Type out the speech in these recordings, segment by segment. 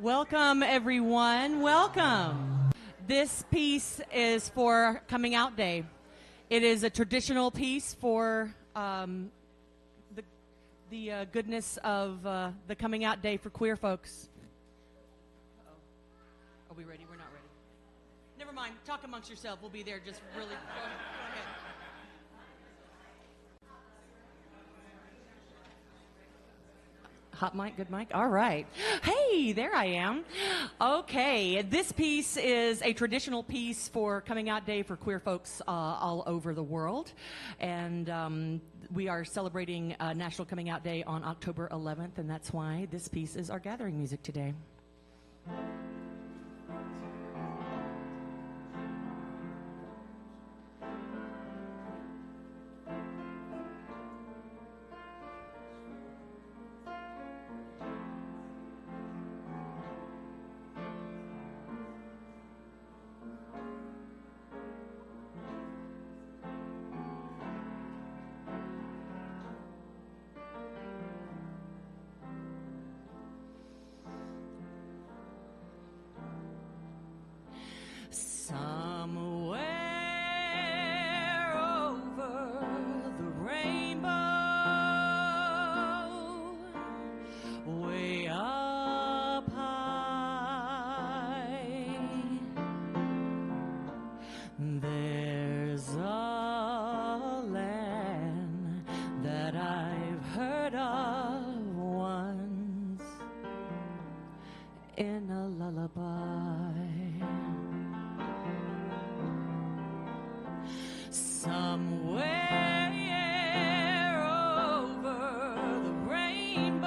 Welcome, everyone. Welcome. This piece is for Coming Out Day. It is a traditional piece for the goodness of the Coming Out Day for queer folks. Uh-oh. Are we ready? We're not ready. Never mind. Talk amongst yourself. We'll be there just really. Go ahead. Hot mic, good mic. All right. Hey, there I am. Okay, this piece is a traditional piece for Coming Out Day for queer folks all over the world. And we are celebrating National Coming Out Day on October 11th, and that's why this piece is our gathering music today. Somewhere over the rainbow, way up high, there's a land that I've heard of once in a lullaby. Somewhere over the rainbow,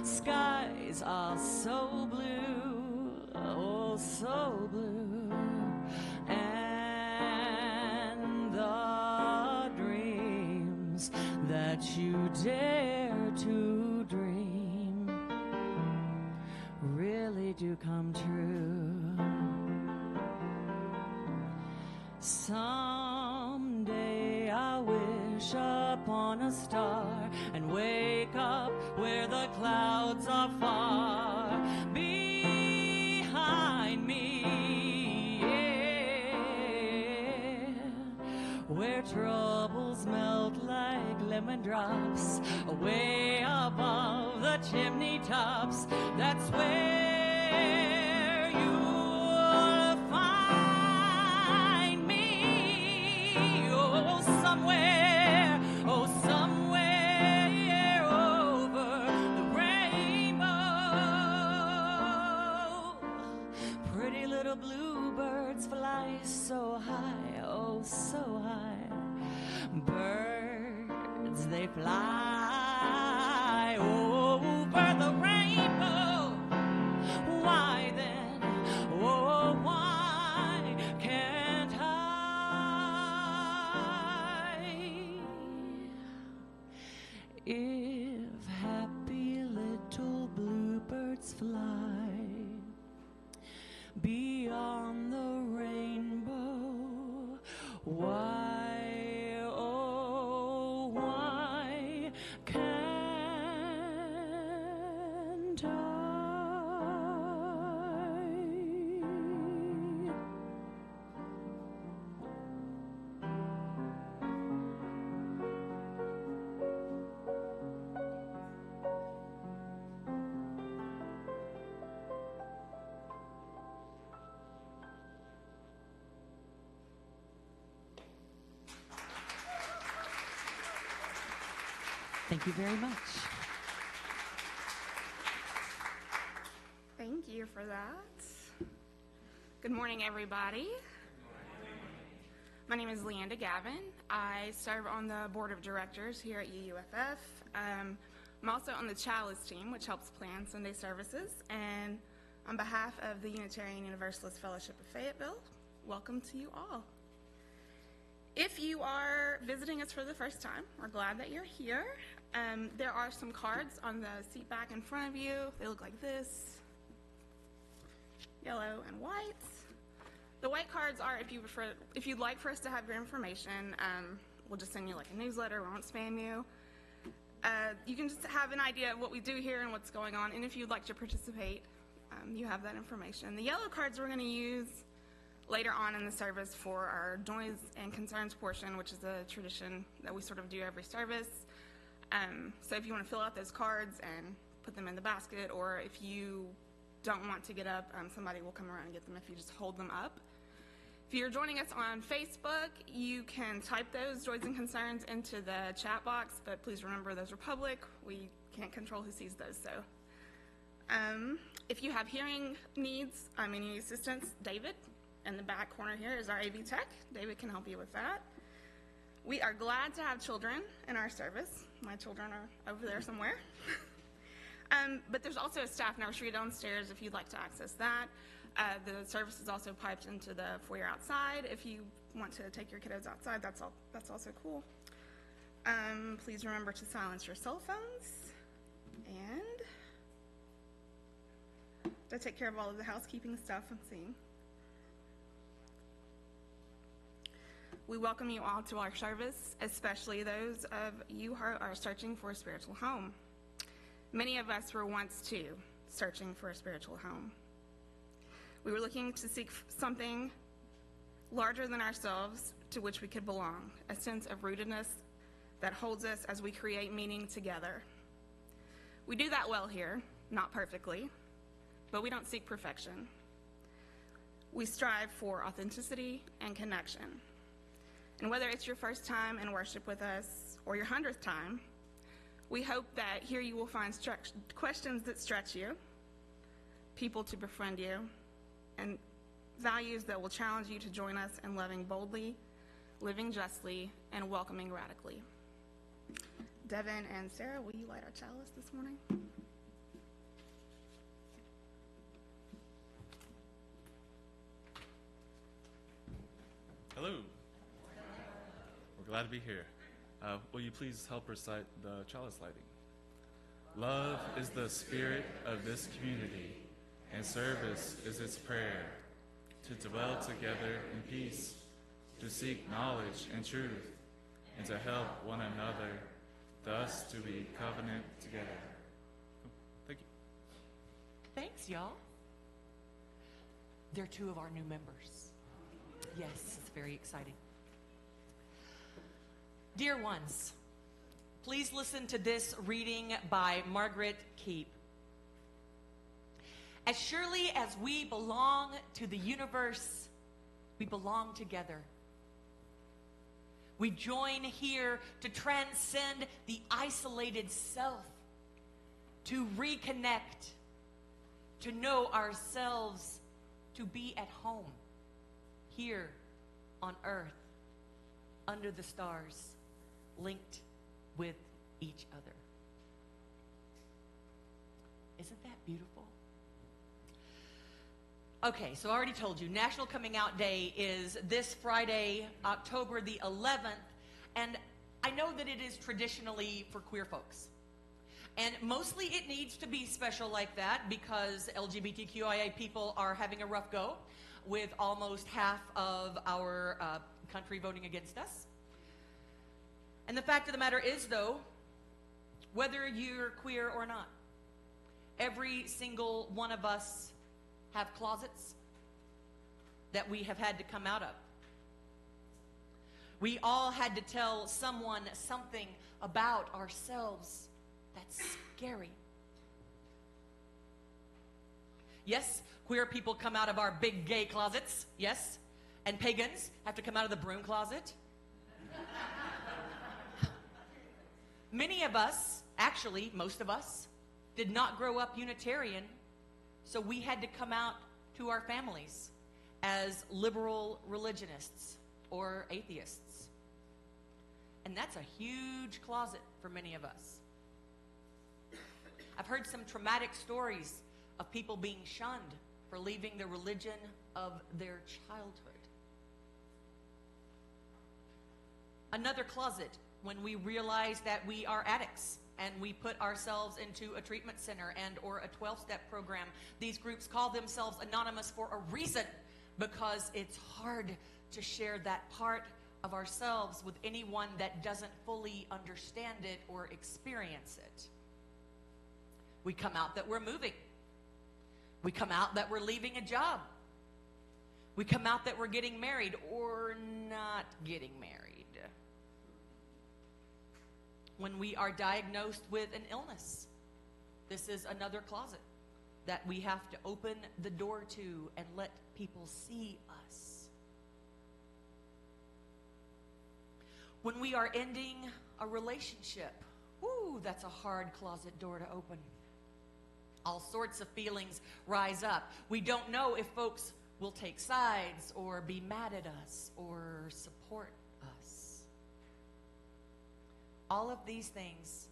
skies are so blue, oh so blue, and the dreams that you dare to dream really do come true. Someday I wish upon a star and wake up where the clouds are far behind me, yeah, where troubles melt like lemon drops way above the chimney tops. That's where somewhere over the rainbow, pretty little bluebirds fly so high, oh so high. Birds, they fly over the rainbow. Why then, oh why can't I? If happy little bluebirds fly beyond the rainbow, why, oh, why can't I? Thank you very much. Thank you for that. Good morning, everybody. My name is Leanda Gavin. I serve on the board of directors here at UUFF. I'm also on the Chalice team, which helps plan Sunday services. And on behalf of the Unitarian Universalist Fellowship of Fayetteville, welcome to you all. If you are visiting us for the first time, we're glad that you're here. There are some cards on the seat back in front of you. They look like this, yellow and white. The white cards are if you'd like for us to have your information, we'll just send you like a newsletter. We won't spam you. You can just have an idea of what we do here and what's going on, and if you'd like to participate, you have that information. The yellow cards we're going to use later on in the service for our noise and concerns portion, which is a tradition that we sort of do every service. So if you want to fill out those cards and put them in the basket, or if you don't want to get up, somebody will come around and get them if you just hold them up. If you're joining us on Facebook, you can type those joys and concerns into the chat box, but please remember those are public. We can't control who sees those. So if you have hearing needs, any assistance, David in the back corner here is our AV tech. David can help you with that. We are glad to have children in our service. My children are over there somewhere. But there's also a staff nursery downstairs if you'd like to access that. The service is also piped into the foyer outside. If you want to take your kiddos outside, that's also cool. Please remember to silence your cell phones. And to take care of all of the housekeeping stuff I'm seeing. We welcome you all to our service, especially those of you who are searching for a spiritual home. Many of us were once too searching for a spiritual home. We were looking to seek something larger than ourselves to which we could belong, a sense of rootedness that holds us as we create meaning together. We do that well here, not perfectly, but we don't seek perfection. We strive for authenticity and connection. And whether it's your first time in worship with us or your 100th time, we hope that here you will find questions that stretch you, people to befriend you, and values that will challenge you to join us in loving boldly, living justly, and welcoming radically. Devin and Sarah, will you light our chalice this morning? Hello. We're glad to be here. Will you please help recite the chalice lighting? Love is the spirit of this community, and service is its prayer, to dwell together in peace, to seek knowledge and truth, and to help one another, thus to be covenant together. Thank you. Thanks, y'all. They're two of our new members. Yes, it's very exciting. Dear ones, please listen to this reading by Margaret Keep. As surely as we belong to the universe, we belong together. We join here to transcend the isolated self, to reconnect, to know ourselves, to be at home, here on earth, under the stars, linked with each other. Isn't that beautiful? Okay, so I already told you, National Coming Out Day is this Friday, October the 11th, and I know that it is traditionally for queer folks. And mostly it needs to be special like that because LGBTQIA people are having a rough go with almost half of our country voting against us. And the fact of the matter is, though, whether you're queer or not, every single one of us have closets that we have had to come out of. We all had to tell someone something about ourselves that's scary. Yes, queer people come out of our big gay closets, yes, and pagans have to come out of the broom closet. Many of us, actually most of us, did not grow up Unitarian, so we had to come out to our families as liberal religionists or atheists. And that's a huge closet for many of us. I've heard some traumatic stories of people being shunned for leaving the religion of their childhood. Another closet when we realize that we are addicts and we put ourselves into a treatment center and or a 12-step program. These groups call themselves anonymous for a reason, because it's hard to share that part of ourselves with anyone that doesn't fully understand it or experience it. We come out that we're moving. We come out that we're leaving a job. We come out that we're getting married or not getting married. When we are diagnosed with an illness, this is another closet that we have to open the door to and let people see us. When we are ending a relationship, that's a hard closet door to open. All sorts of feelings rise up. We don't know if folks will take sides or be mad at us or support us. All of these things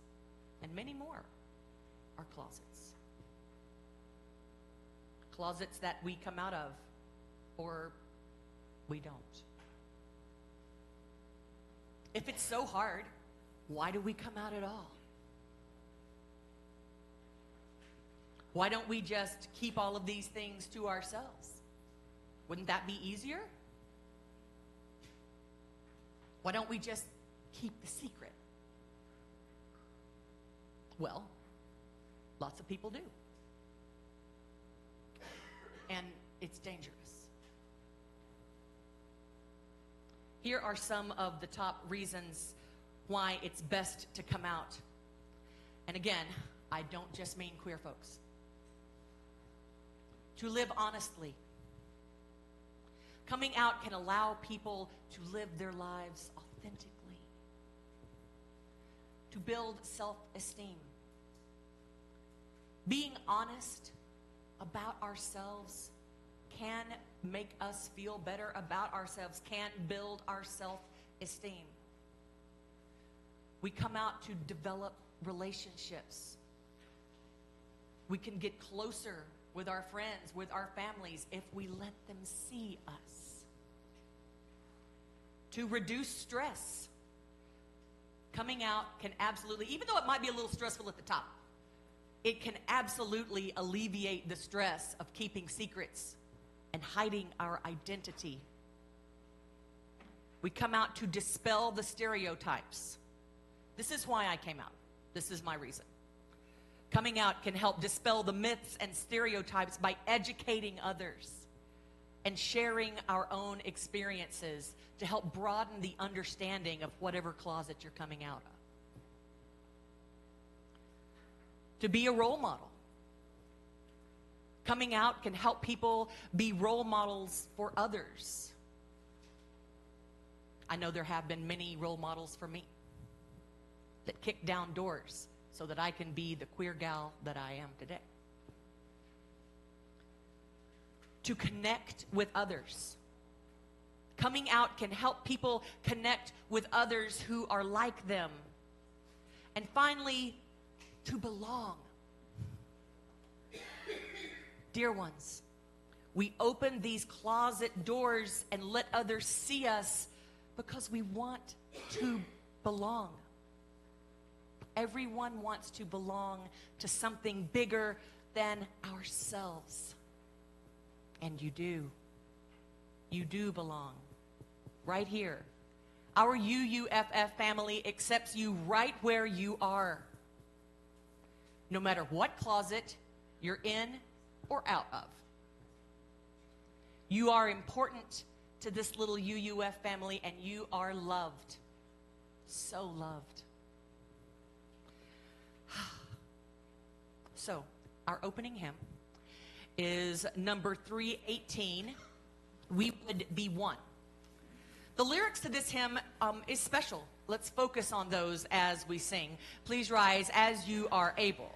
and many more are closets. Closets that we come out of or we don't. If it's so hard, why do we come out at all? Why don't we just keep all of these things to ourselves? Wouldn't that be easier? Why don't we just keep the secret? Well, lots of people do. And it's dangerous. Here are some of the top reasons why it's best to come out. And again, I don't just mean queer folks. To live honestly. Coming out can allow people to live their lives authentically. To build self-esteem. Being honest about ourselves can make us feel better about ourselves, can build our self-esteem. We come out to develop relationships. We can get closer with our friends, with our families, if we let them see us. To reduce stress. Coming out can absolutely, even though it might be a little stressful at the top, it can absolutely alleviate the stress of keeping secrets and hiding our identity. We come out to dispel the stereotypes. This is why I came out. This is my reason. Coming out can help dispel the myths and stereotypes by educating others and sharing our own experiences to help broaden the understanding of whatever closet you're coming out of. To be a role model. Coming out can help people be role models for others. I know there have been many role models for me that kick down doors so that I can be the queer gal that I am today. To connect with others. Coming out can help people connect with others who are like them. And finally, to belong. Dear ones, we open these closet doors and let others see us because we want to belong. Everyone wants to belong to something bigger than ourselves. And you do. You do belong. Right here. Our UUFF family accepts you right where you are. No matter what closet you're in or out of. You are important to this little UUF family, and you are loved. So loved. So, our opening hymn is number 318, We Would Be One. The lyrics to this hymn is special. Let's focus on those as we sing. Please rise as you are able.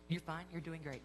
You're fine. You're doing great.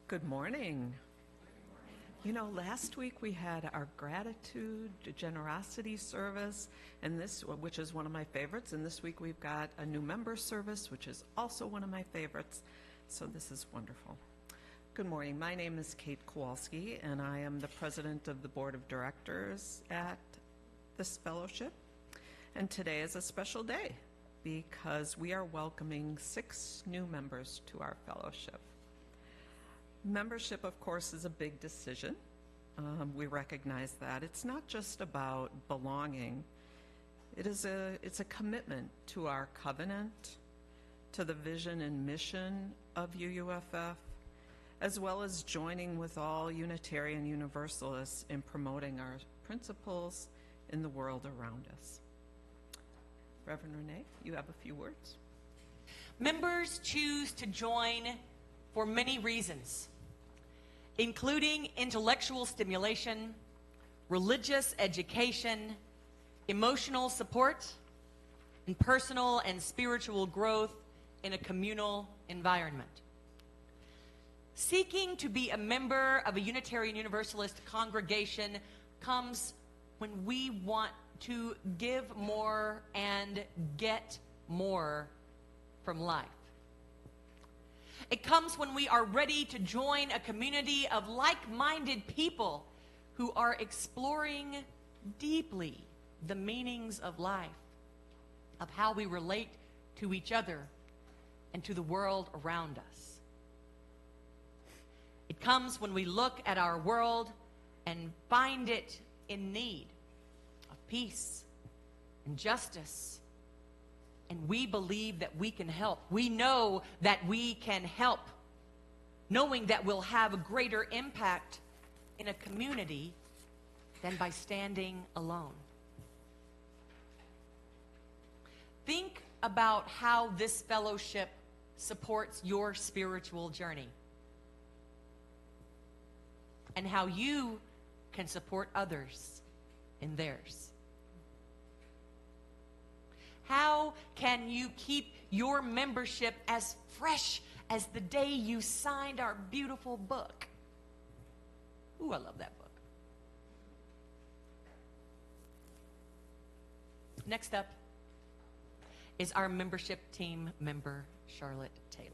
Good morning. You know, last week we had our gratitude, generosity service, and which is one of my favorites. And this week we've got a new member service, which is also one of my favorites. So this is wonderful. Good morning. My name is Kate Kowalski, and I am the president of the board of directors at this fellowship. And today is a special day because we are welcoming 6 new members to our fellowship. Membership, of course, is a big decision. We recognize that. It's not just about belonging. It's a commitment to our covenant, to the vision and mission of UUFF, as well as joining with all Unitarian Universalists in promoting our principles in the world around us. Reverend Renee, you have a few words. Members choose to join for many reasons, including intellectual stimulation, religious education, emotional support, and personal and spiritual growth in a communal environment. Seeking to be a member of a Unitarian Universalist congregation comes when we want to give more and get more from life. It comes when we are ready to join a community of like-minded people who are exploring deeply the meanings of life, of how we relate to each other and to the world around us. It comes when we look at our world and find it in need of peace and justice. And we believe that we can help. We know that we can help, knowing that we'll have a greater impact in a community than by standing alone. Think about how this fellowship supports your spiritual journey and how you can support others in theirs. How can you keep your membership as fresh as the day you signed our beautiful book? Ooh, I love that book. Next up is our membership team member, Charlotte Taylor.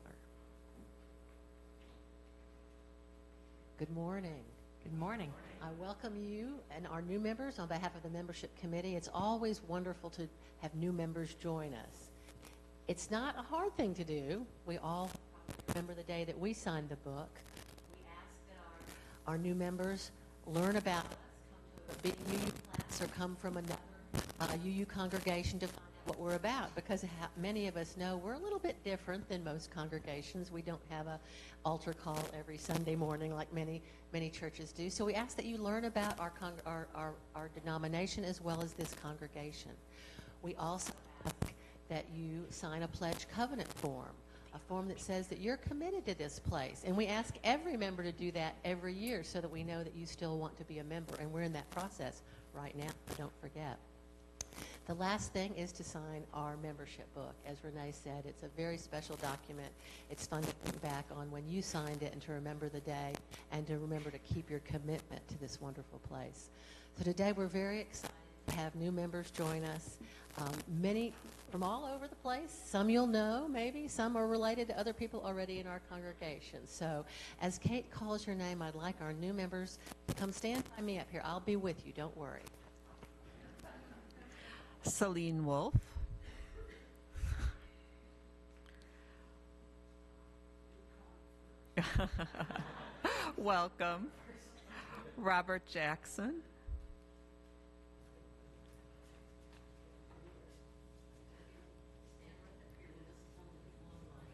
Good morning. Good morning. I welcome you and our new members on behalf of the membership committee. It's always wonderful to have new members join us. It's not a hard thing to do. We all remember the day that we signed the book. We ask that our new members learn about us, come to a big UU class or come from another UU congregation to find out what we're about, because many of us know we're a little bit different than most congregations. We don't have a altar call every Sunday morning like many churches do. So we ask that you learn about our denomination as well as this congregation. We also ask that you sign a pledge covenant form, a form that says that you're committed to this place. And we ask every member to do that every year so that we know that you still want to be a member. And we're in that process right now, so don't forget. The last thing is to sign our membership book. As Renee said, it's a very special document. It's fun to think back on when you signed it and to remember the day and to remember to keep your commitment to this wonderful place. So today we're very excited to have new members join us, many from all over the place. Some you'll know, maybe. Some are related to other people already in our congregation. So as Kate calls your name, I'd like our new members to come stand by me up here. I'll be with you. Don't worry. Celine Wolf. Welcome. Robert Jackson.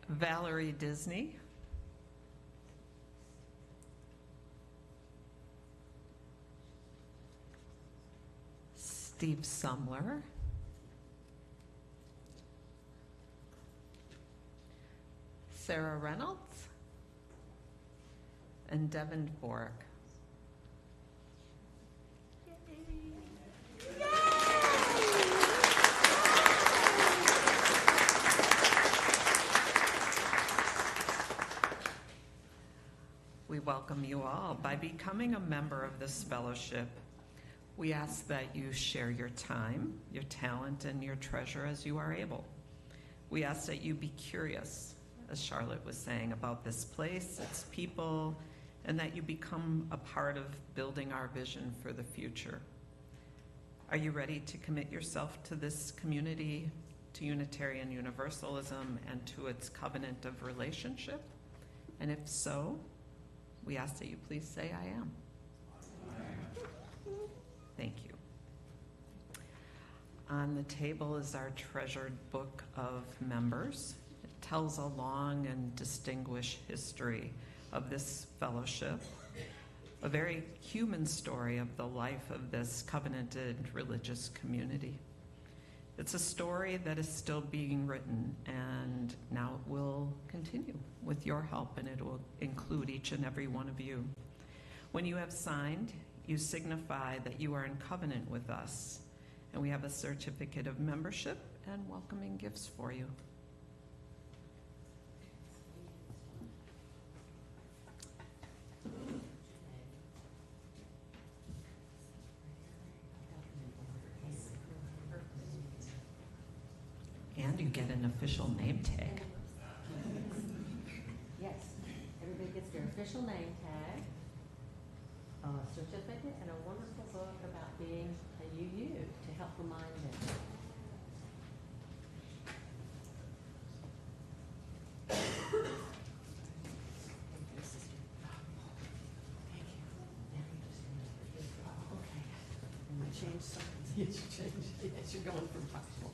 Valerie Disney. Steve Sumler. Sarah Reynolds. And Devin Bork. We you all. By becoming a member of this fellowship, we ask that you share your time, your talent, and your treasure as you are able. We ask that you be curious, as Charlotte was saying, about this place, its people, and that you become a part of building our vision for the future. Are you ready to commit yourself to this community, to Unitarian Universalism, and to its covenant of relationship? And if so, we ask that you please say, I am. Thank you. On the table is our treasured book of members. It tells a long and distinguished history of this fellowship, a very human story of the life of this covenanted religious community. It's a story that is still being written, and now it will continue with your help, and it will include each and every one of you. When you have signed, you signify that you are in covenant with us, and we have a certificate of membership and welcoming gifts for you. And you get an official name tag. Yes, everybody gets their official name tag, a certificate, and a wonderful book about being a UU to help remind them. Okay, I'm gonna change something. Yes, you change. Yes, you're going from possible.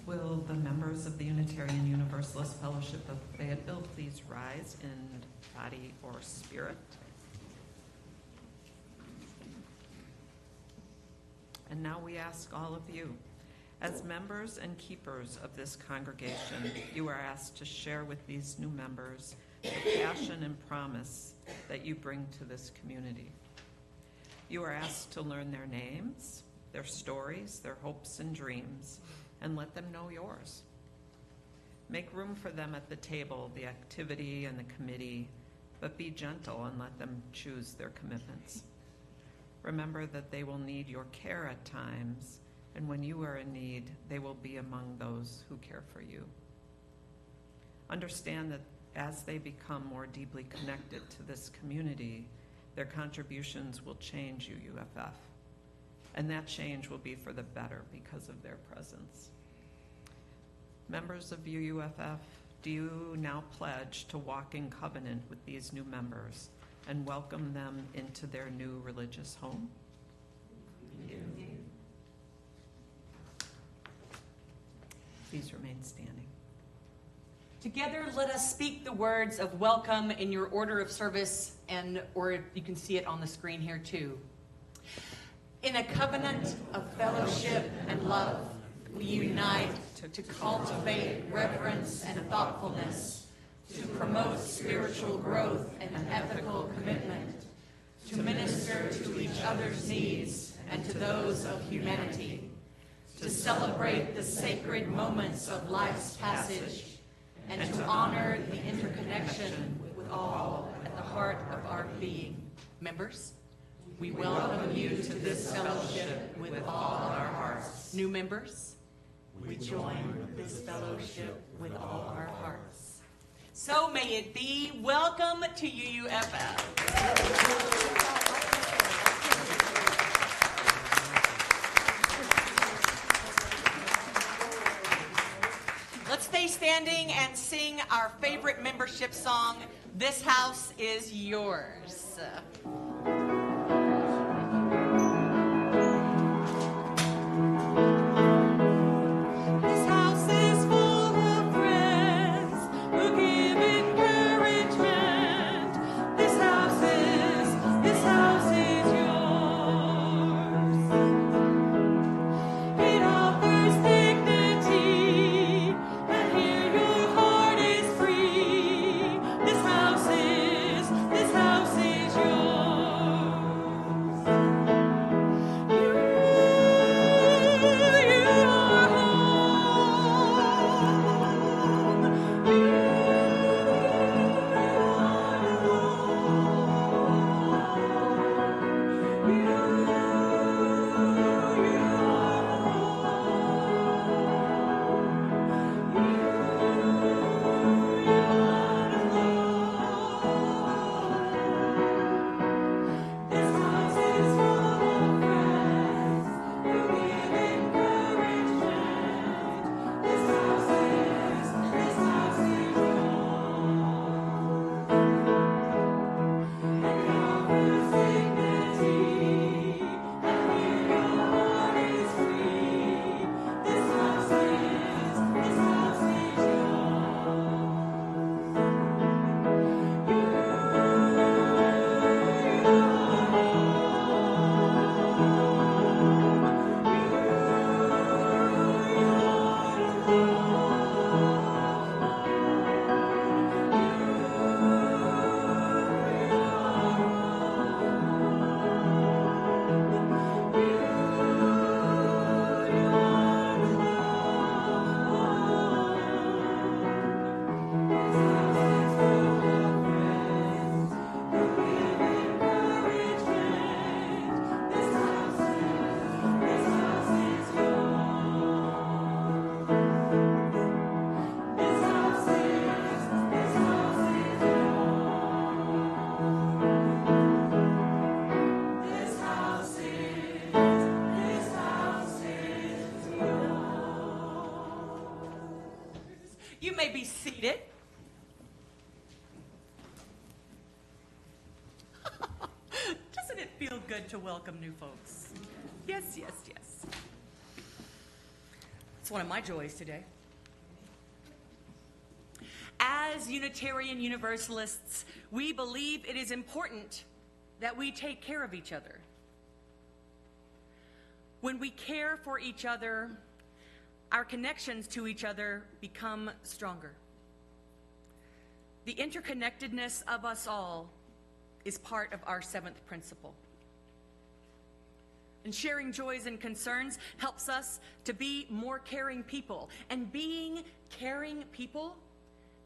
Will the members of the Unitarian Universalist Fellowship of Fayetteville please rise in body or spirit? And now we ask all of you, as members and keepers of this congregation, you are asked to share with these new members the passion and promise that you bring to this community. You are asked to learn their names, their stories, their hopes and dreams, and let them know yours. Make room for them at the table, the activity and the committee, but be gentle and let them choose their commitments. Remember that they will need your care at times, and when you are in need, they will be among those who care for you. Understand that as they become more deeply connected to this community, Their contributions will change UUFF, and that change will be for the better because of their presence. Members of UUFF, do you now pledge to walk in covenant with these new members and welcome them into their new religious home? Please remain standing. Together, let us speak the words of welcome in your order of service, or you can see it on the screen here too. In a covenant of fellowship and love, we unite to cultivate reverence and thoughtfulness, to promote spiritual growth and ethical commitment, to minister to each other's needs and to those of humanity, to celebrate the sacred moments of life's passage, and to honor the interconnection with all at the heart of our being. Members, we welcome you to this fellowship with all our hearts. New members, we join this fellowship with all our hearts. So may it be. Welcome to UUFF. Let's stay standing and sing our favorite membership song, This House Is Yours. You may be seated. Doesn't it feel good to welcome new folks? Yes, yes, yes. It's one of my joys today. As Unitarian Universalists, we believe it is important that we take care of each other. When we care for each other, our connections to each other become stronger. The interconnectedness of us all is part of our seventh principle. And sharing joys and concerns helps us to be more caring people. And being caring people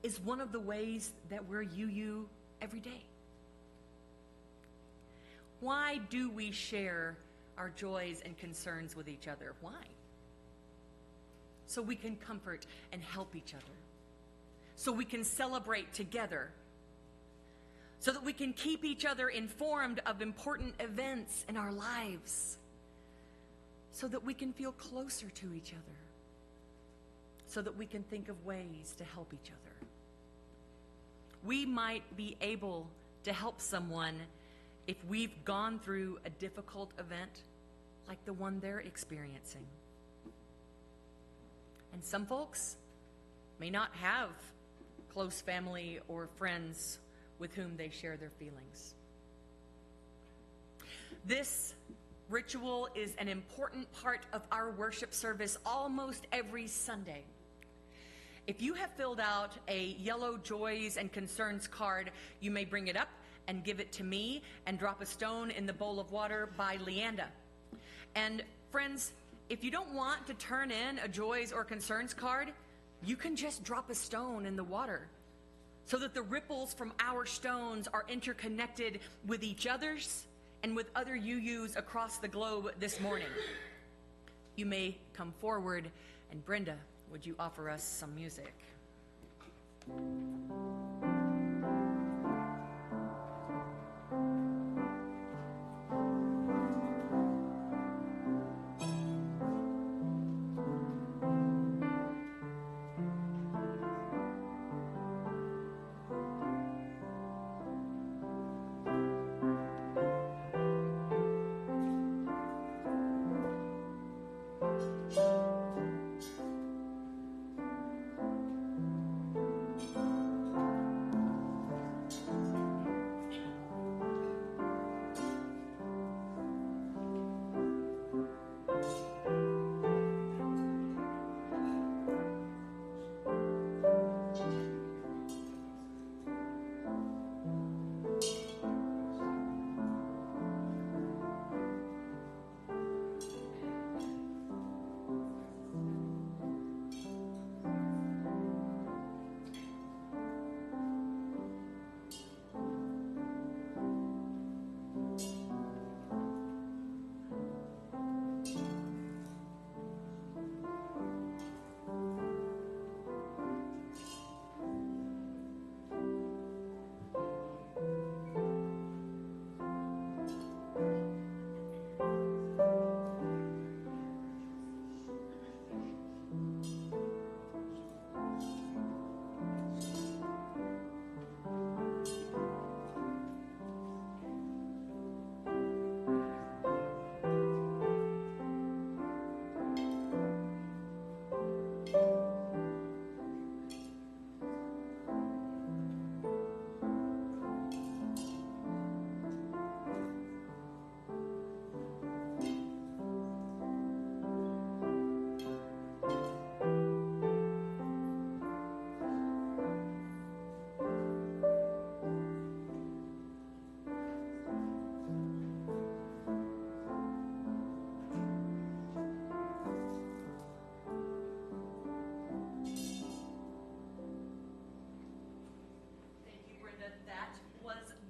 is one of the ways that we're UU every day. Why do we share our joys and concerns with each other? Why? So we can comfort and help each other. So we can celebrate together. so that we can keep each other informed of important events in our lives, so that we can feel closer to each other, so that we can think of ways to help each other. We might be able to help someone if we've gone through a difficult event like the one they're experiencing. And some folks may not have close family or friends with whom they share their feelings. This ritual is an important part of our worship service almost every Sunday. If you have filled out a yellow joys and concerns card, you may bring it up and give it to me and drop a stone in the bowl of water by Leanda. And friends, if you don't want to turn in a joys or concerns card, you can just drop a stone in the water so that the ripples from our stones are interconnected with each other's and with other UUs across the globe this morning. You may come forward, and Brenda, would you offer us some music?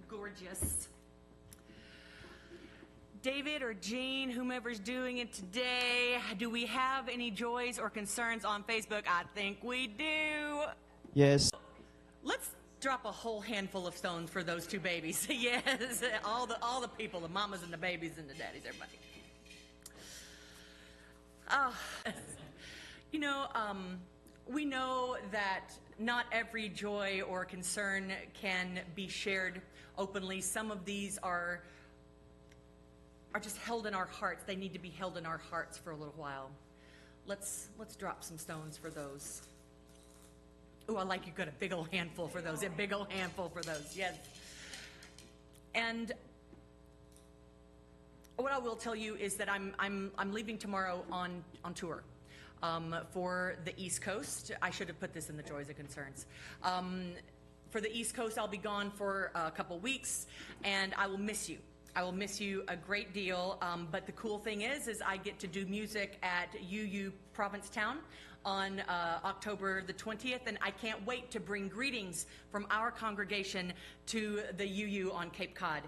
Gorgeous. David or Jean, whomever's doing it today, do we have any joys or concerns on Facebook? I think we do. Yes. Let's drop a whole handful of stones for those two babies. Yes, all the people, the mamas and the babies and the daddies, everybody. We know that not every joy or concern can be shared openly. Some of these are just held in our hearts. They need to be held in our hearts for a little while. Let's drop some stones for those. Oh, I like you got a big old handful for those. A big old handful for those. Yes. And what I will tell you is that I'm leaving tomorrow on tour. For the East Coast. I should have put this in the joys and concerns. For the East Coast, I'll be gone for a couple weeks, and I will miss you. I will miss you a great deal, but the cool thing is I get to do music at UU Provincetown on October the 20th, and I can't wait to bring greetings from our congregation to the UU on Cape Cod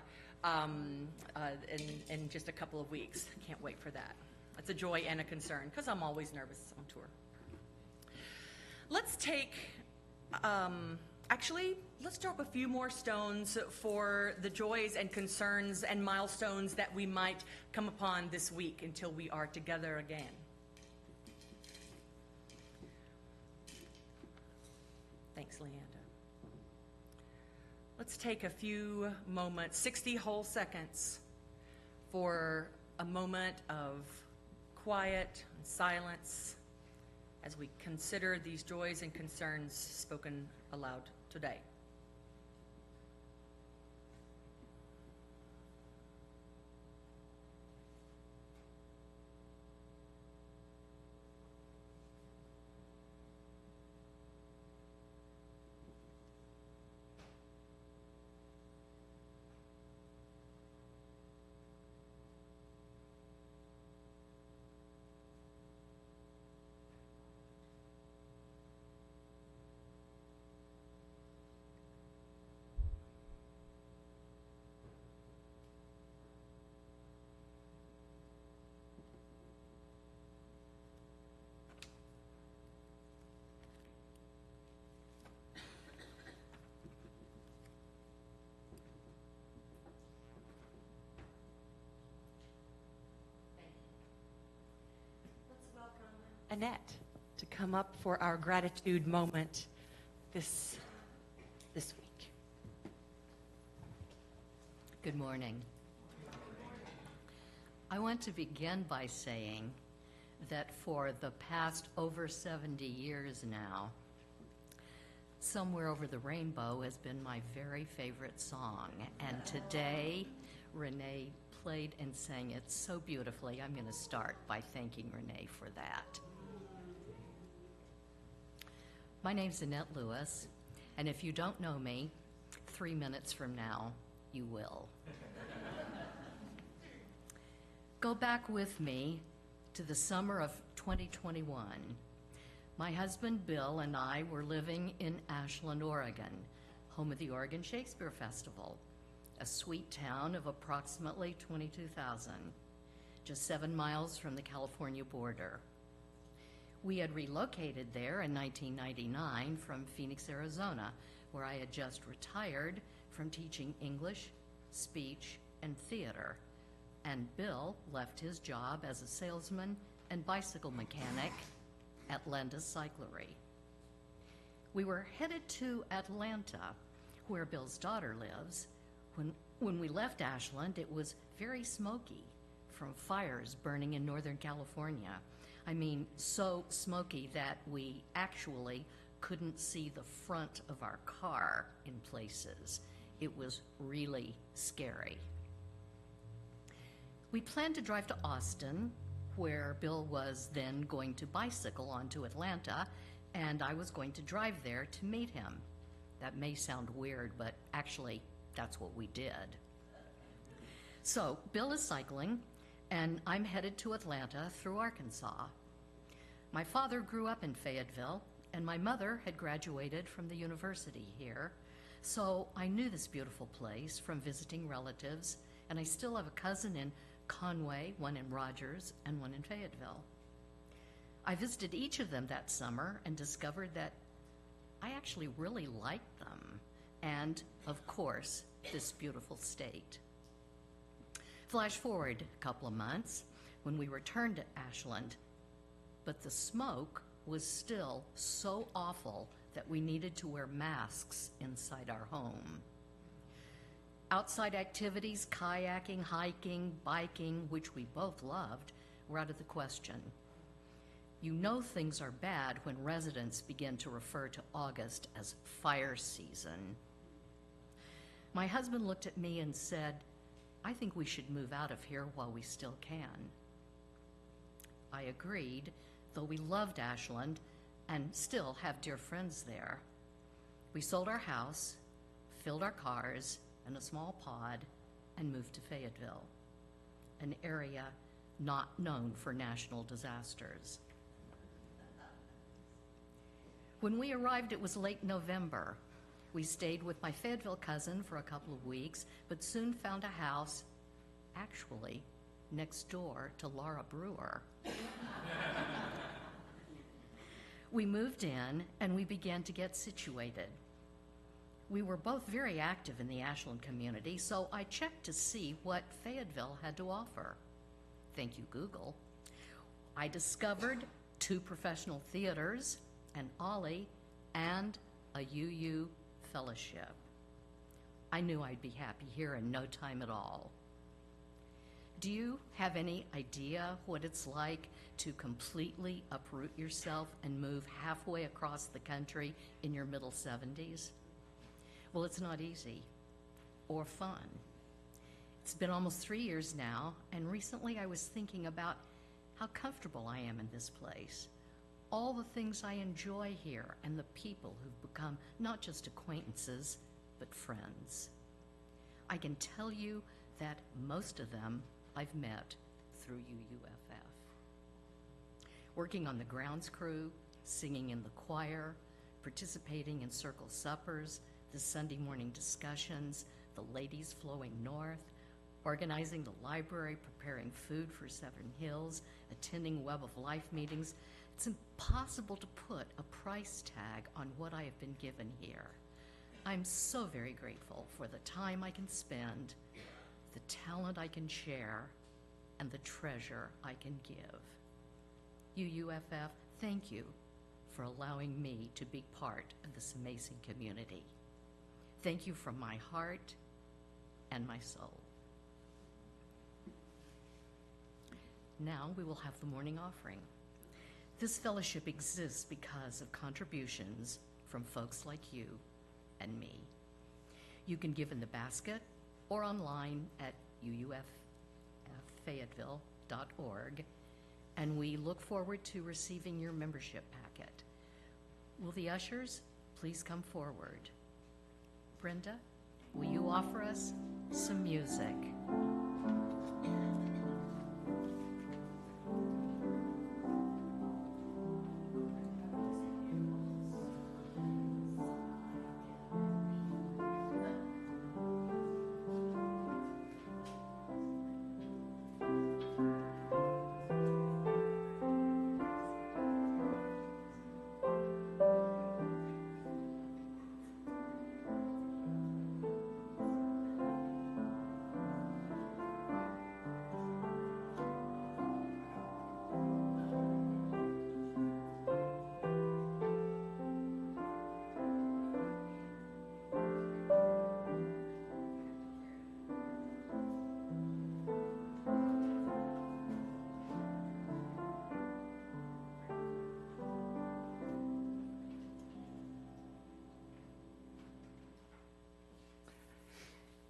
in just a couple of weeks. Can't wait for that. It's a joy and a concern, because I'm always nervous on tour. Let's take Actually, let's drop a few more stones for the joys and concerns and milestones that we might come upon this week until we are together again. Thanks, Leanda. Let's take a few moments, 60 whole seconds, for a moment of quiet and silence as we consider these joys and concerns spoken aloud today. Annette to come up for our gratitude moment this week. Good morning. I want to begin by saying that for the past over 70 years now, Somewhere Over the Rainbow has been my very favorite song. And today, Renee played and sang it so beautifully. I'm going to start by thanking Renee for that. My name's Annette Lewis, and if you don't know me, 3 minutes from now, you will. Go back with me to the summer of 2021. My husband Bill and I were living in Ashland, Oregon, home of the Oregon Shakespeare Festival, a sweet town of approximately 22,000, just 7 miles from the California border. We had relocated there in 1999 from Phoenix, Arizona, where I had just retired from teaching English, speech, and theater. And Bill left his job as a salesman and bicycle mechanic at Lenda Cyclery. We were headed to Atlanta, where Bill's daughter lives. When we left Ashland, it was very smoky from fires burning in Northern California. I mean, so smoky that we actually couldn't see the front of our car in places. It was really scary. We planned to drive to Austin, where Bill was then going to bicycle on to Atlanta, and I was going to drive there to meet him. That may sound weird, but actually, that's what we did. So, Bill is cycling, and I'm headed to Atlanta through Arkansas. My father grew up in Fayetteville, and my mother had graduated from the university here, so I knew this beautiful place from visiting relatives, and I still have a cousin in Conway, one in Rogers, and one in Fayetteville. I visited each of them that summer and discovered that I actually really liked them, and, of course, this beautiful state. Flash forward a couple of months when we returned to Ashland, but the smoke was still so awful that we needed to wear masks inside our home. Outside activities, kayaking, hiking, biking, which we both loved, were out of the question. You know things are bad when residents begin to refer to August as fire season. My husband looked at me and said, "I think we should move out of here while we still can." I agreed, though we loved Ashland and still have dear friends there. We sold our house, filled our cars and a small pod, and moved to Fayetteville, an area not known for national disasters. When we arrived, it was late November. We stayed with my Fayetteville cousin for a couple of weeks, but soon found a house, actually, next door to Laura Brewer. We moved in, and we began to get situated. We were both very active in the Ashland community, so I checked to see what Fayetteville had to offer. Thank you, Google. I discovered 2 professional theaters, an Ollie, and a UU fellowship. I knew I'd be happy here in no time at all. Do you have any idea what it's like to completely uproot yourself and move halfway across the country in your middle 70s? Well, it's not easy or fun. It's been almost 3 years now, and recently I was thinking about how comfortable I am in this place, all the things I enjoy here, and the people who've become not just acquaintances, but friends. I can tell you that most of them I've met through UUFF. Working on the grounds crew, singing in the choir, participating in circle suppers, the Sunday morning discussions, the ladies flowing north, organizing the library, preparing food for Severn Hills, attending Web of Life meetings. It's impossible to put a price tag on what I have been given here. I'm so very grateful for the time I can spend, the talent I can share, and the treasure I can give. UUFF, thank you for allowing me to be part of this amazing community. Thank you from my heart and my soul. Now we will have the morning offering. This fellowship exists because of contributions from folks like you and me. You can give in the basket or online at UUFFayetteville.org, and we look forward to receiving your membership packet. Will the ushers please come forward? Brenda, will you offer us some music?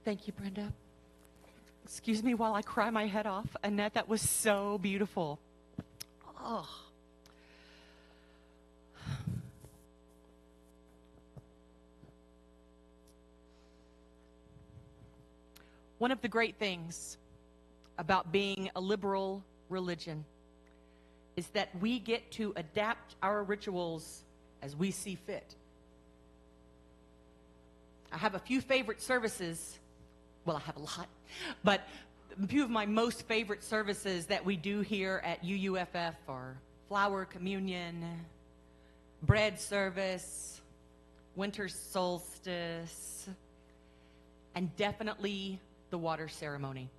Thank you, Brenda. Excuse me while I cry my head off. Annette, that was so beautiful. Oh. One of the great things about being a liberal religion is that we get to adapt our rituals as we see fit. I have a few favorite services. Well, I have a lot, but a few of my most favorite services that we do here at UUFF are flower communion, bread service, winter solstice, and definitely the water ceremony.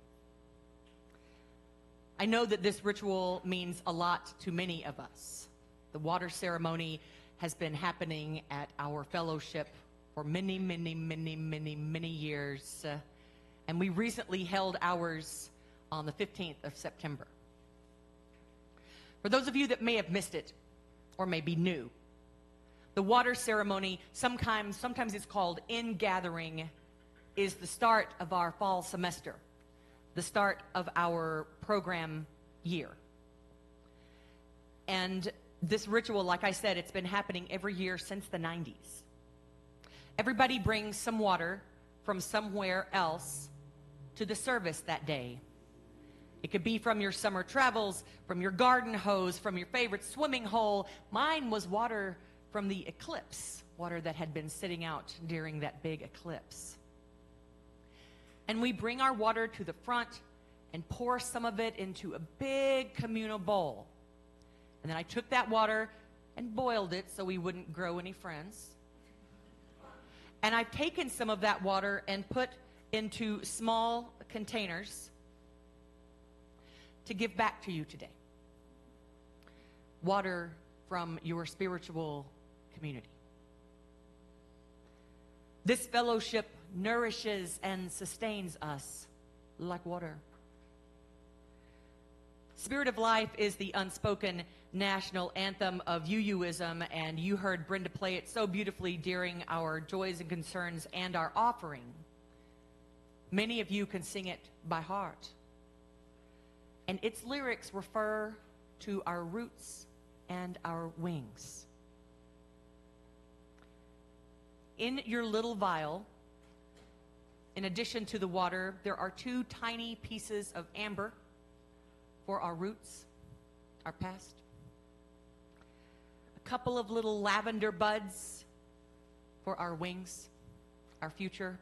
I know that this ritual means a lot to many of us. The water ceremony has been happening at our fellowship for many, many, many, many, many years. And we recently held ours on the 15th of September. For those of you that may have missed it or may be new, the water ceremony, sometimes it's called ingathering, is the start of our fall semester, the start of our program year. And this ritual, like I said, it's been happening every year since the 90s. Everybody brings some water from somewhere else to the service that day. It could be from your summer travels, from your garden hose, from your favorite swimming hole. Mine was water from the eclipse, water that had been sitting out during that big eclipse. And we bring our water to the front and pour some of it into a big communal bowl. And then I took that water and boiled it so we wouldn't grow any friends. And I've taken some of that water and put into small containers to give back to you today. Water from your spiritual community. This fellowship nourishes and sustains us like water. Spirit of Life is the unspoken national anthem of UUism, and you heard Brenda play it so beautifully during our Joys and Concerns and our offering. Many of you can sing it by heart. And its lyrics refer to our roots and our wings. In your little vial, in addition to the water, there are 2 tiny pieces of amber for our roots, our past. A couple of little lavender buds for our wings, our future.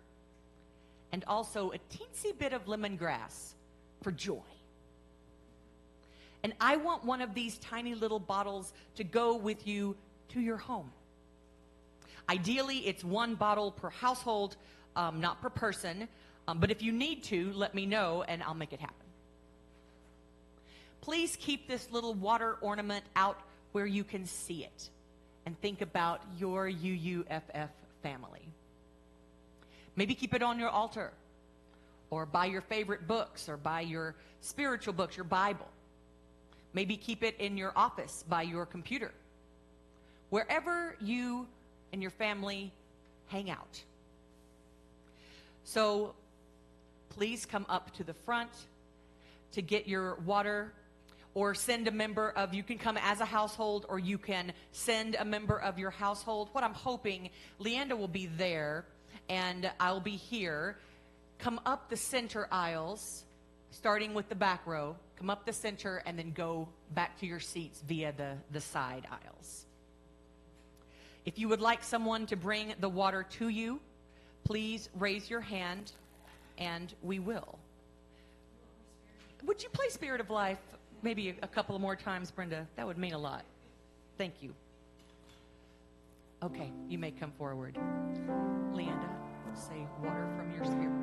And also a teensy bit of lemongrass for joy. And I want one of these tiny little bottles to go with you to your home. Ideally, it's 1 bottle per household, not per person. But if you need to, let me know and I'll make it happen. Please keep this little water ornament out where you can see it. And think about your UUFF family. Maybe keep it on your altar. Or by your favorite books. Or by your spiritual books, your Bible. Maybe keep it in your office by your computer. Wherever you and your family hang out. So please come up to the front to get your water, or send a member of, you can come as a household, or you can send a member of your household. What I'm hoping, Leanda will be there and I'll be here. Come up the center aisles, starting with the back row. Come up the center and then go back to your seats via the side aisles. If you would like someone to bring the water to you, please raise your hand and we will. Would you play Spirit of Life maybe a couple more times, Brenda? That would mean a lot. Thank you. Okay, you may come forward. Leanda, say water from your spirit.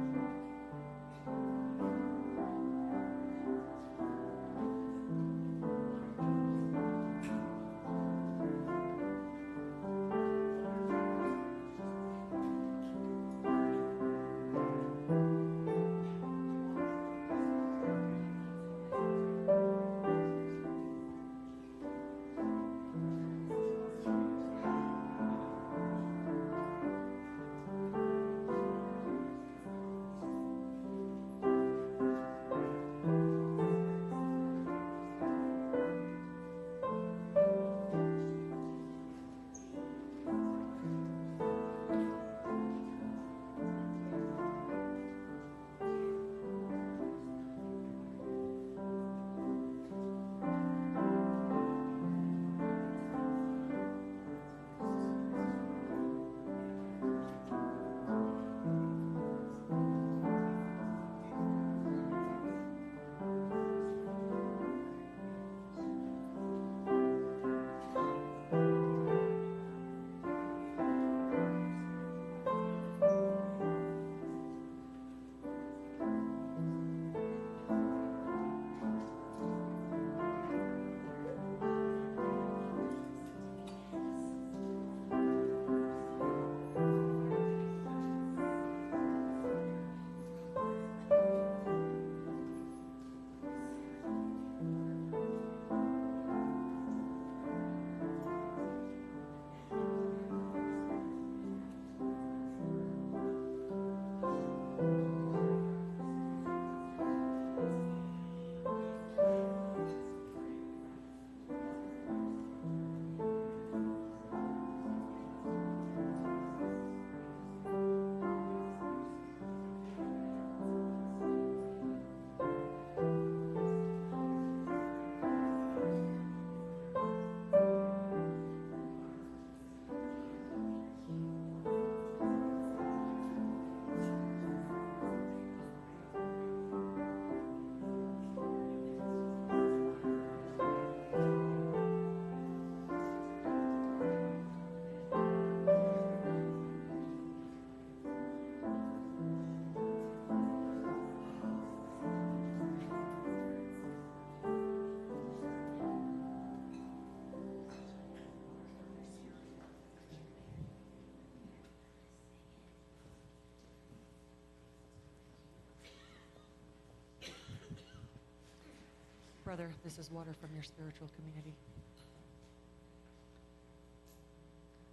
Brother, this is water from your spiritual community.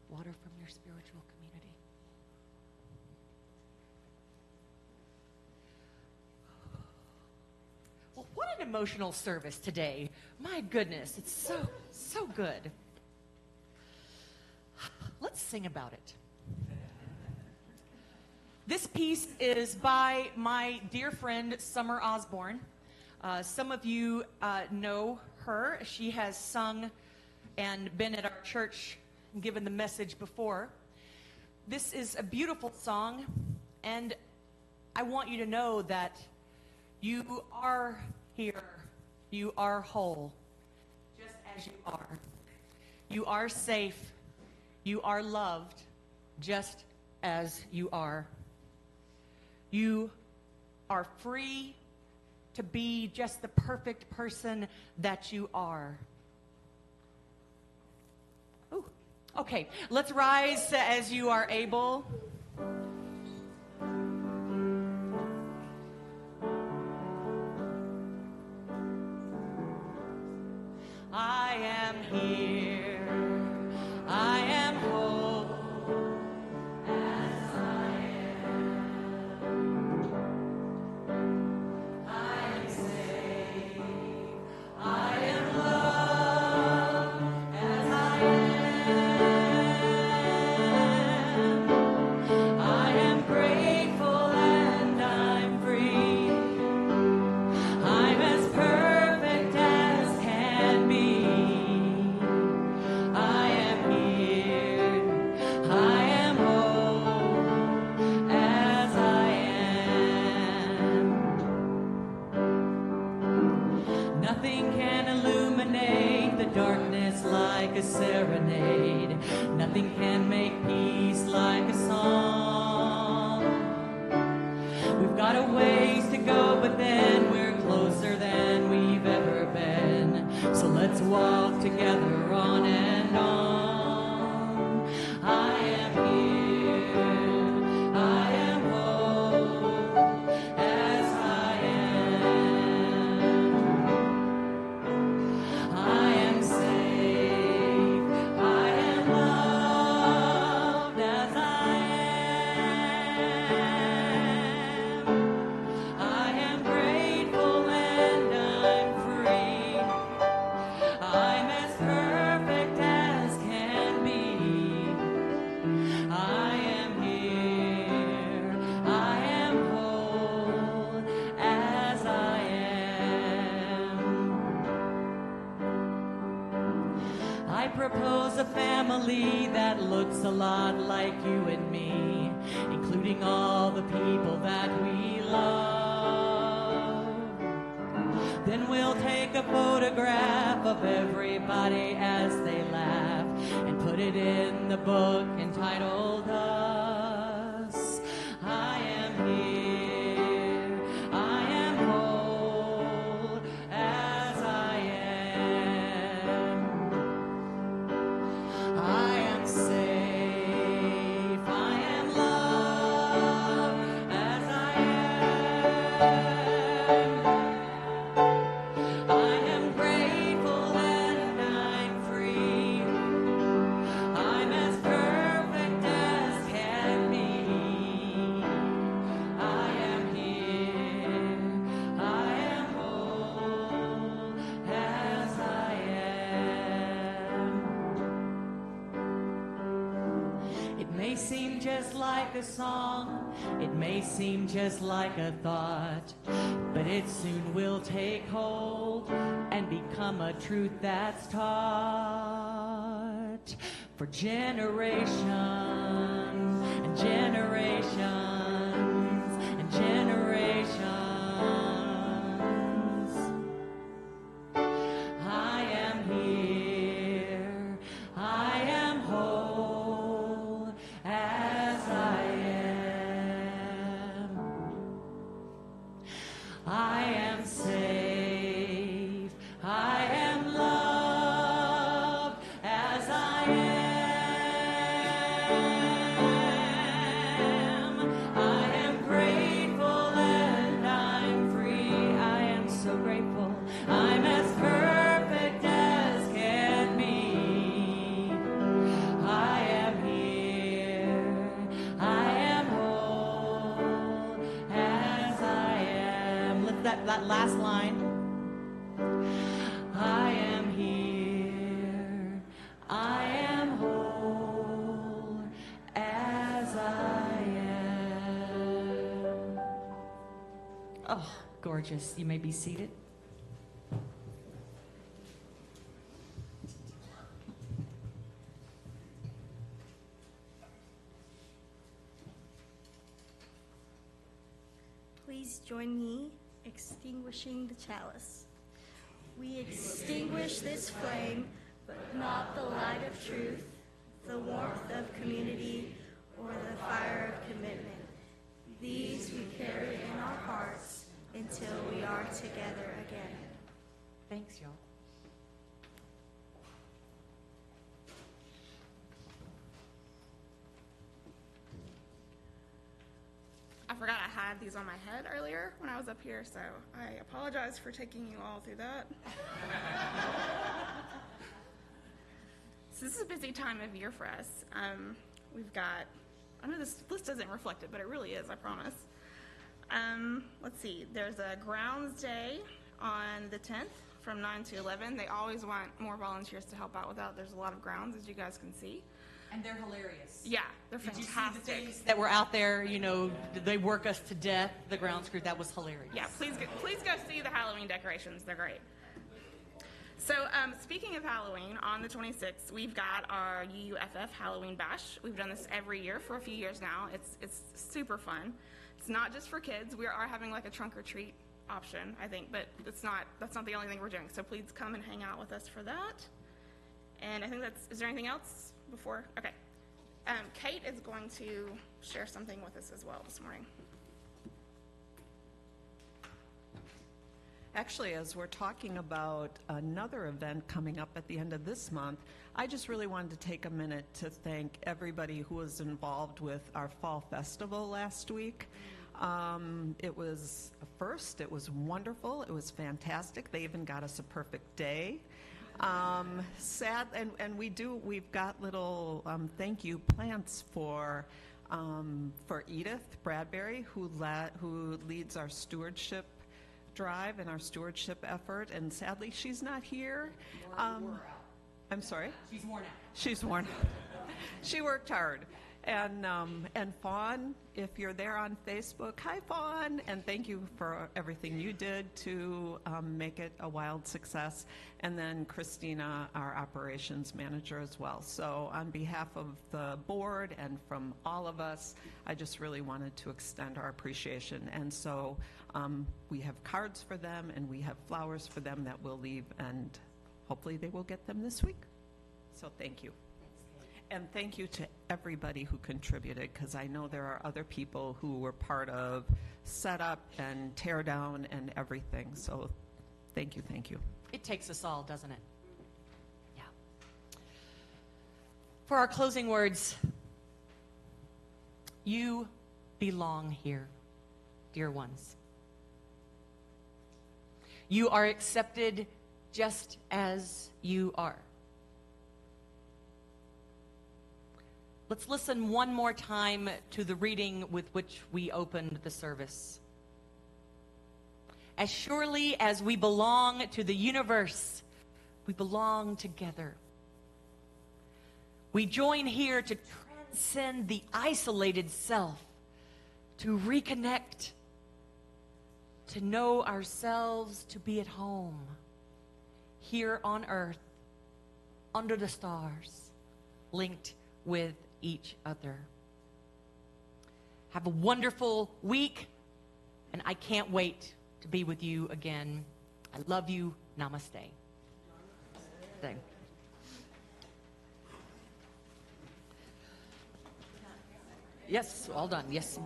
Water from your spiritual community. Well, what an emotional service today. My goodness, it's so good. Let's sing about it. This piece is by my dear friend, Summer Osborne. Some of you know her. She has sung and been at our church and given the message before. This is a beautiful song, and I want you to know that you are here. You are whole, just as you are. You are safe. You are loved, just as you are. You are free to be just the perfect person that you are. Ooh. Okay, let's rise as you are able. I am here. I am whole as I am. I am safe. I am loved as I am. I am grateful and I'm free. I'm as perfect as can be. I am here. I am whole as I am. Nothing can illuminate the darkness like a serenade. Nothing can make peace like a song. We've got a ways to go, but then we're closer than we've ever been. So let's walk together on and on. I am here. I am whole as I am. I am safe. I am loved as I am. I am grateful and I'm free. I'm as perfect as can be. I am here. I am whole as I am. I propose a family that looks a lot like you and me, including all the people that we love. Then we'll take a photograph of everybody as they laugh and put it in the book entitled Us. I am here. I am whole as I am. I am safe. I am loved as I am. I am grateful and I'm free. I'm as perfect as can be. I am here. I am whole as I am. It may seem just like a song, it may seem just like a thought, but it soon will take hold and become a truth that's taught for generations and generations and generations. I am here. I am whole as I am. I am safe. I am loved as I am. that last line. I am here, I am whole as I am. Oh, gorgeous. You may be seated. Please join me extinguishing the chalice. We extinguish this flame, but not the light of truth, the warmth of community, or the fire of commitment. These we carry in our hearts until we are together again. Thanks, y'all. I forgot I had these on my head earlier when I was up here, so I apologize for taking you all through that. So this is a busy time of year for us. We've got, I know this list doesn't reflect it, but it really is, I promise. Let's see, there's a grounds day on the 10th from 9 to 11. They always want more volunteers to help out with that. There's a lot of grounds, as you guys can see. And they're hilarious. Yeah, they're Did you see fantastic. the things that were out there? You know, they work us to death. The grounds crew, that was hilarious. Yeah, please go see the Halloween decorations. They're great. So speaking of Halloween, on the 26th, we've got our UUFF Halloween Bash. We've done this every year for a few years now. It's super fun. It's not just for kids. We are having like a trunk or treat option, I think, but that's not the only thing we're doing. So please come and hang out with us for that. And I think is there anything else before? Okay. Kate is going to share something with us as well this morning. Actually, as we're talking about another event coming up at the end of this month, I just really wanted to take a minute to thank everybody who was involved with our fall festival last week. It was a first, it was wonderful, it was fantastic. They even got us a perfect day. Sad, and we've got little thank you plants for Edith Bradbury, who leads our stewardship drive and our stewardship effort, and sadly she's not here. I'm sorry? She's worn out. She's worn out. She worked hard. And Fawn, if you're there on Facebook, hi Fawn, and thank you for everything you did to make it a wild success. And then Christina, our operations manager as well. So on behalf of the board and from all of us, I just really wanted to extend our appreciation. And so we have cards for them and we have flowers for them that we'll leave, and hopefully they will get them this week. So thank you. And thank you to everybody who contributed, because I know there are other people who were part of setup and tear down and everything. So thank you, thank you. It takes us all, doesn't it? Yeah. For our closing words, you belong here, dear ones. You are accepted just as you are. Let's listen one more time to the reading with which we opened the service. As surely as we belong to the universe, we belong together. We join here to transcend the isolated self, to reconnect, to know ourselves, to be at home, here on earth, under the stars, linked with each other. Have a wonderful week, and I can't wait to be with you again. I love you. Namaste. Yes, all done. Yes.